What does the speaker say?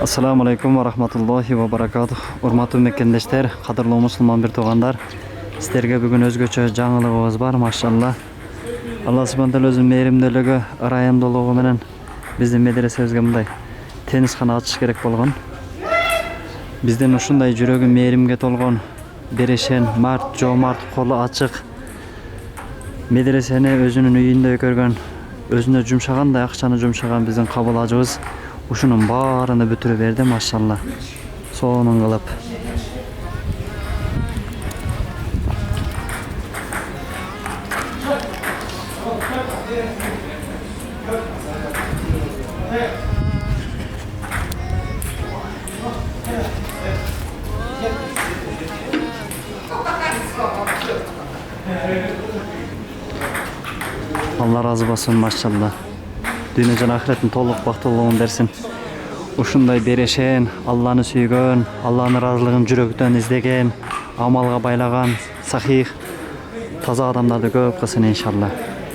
Assalamu alaikum wa rahmatullahi wa barakatuh. Urmatly mekendешler, kadırlı musulman bir toğanlar. Sizlerge bugün özgöçö жаңылыгыбыз бар, maşallah. Allah subhanahu taala özünün mehrimdiligi, ырайымдуулугу менен биздин медресебизге мындай теннисхана ачыш керек болгон. Бизден ушундай жүрөгү мээримге толгон, берешен, март, жомарт, колу ачык медресени өзүнүн үйүндө көргөн, өзүнө жумшагандай акчаны жумшаган биздин кабылачыбыз ушунун баарыны бүтүрүп берди, maşallah. Сонун кылып. Allah razı olsun, maşallah. Dünya jana ahiretin толук бактылуулугун берсин. Ушундай берешен, Алланы сүйгөн, Алланын ыраазылыгын жүрөктөн издеген, амалга байлаган, сахих, таза адамдарды көп кылсын иншалла.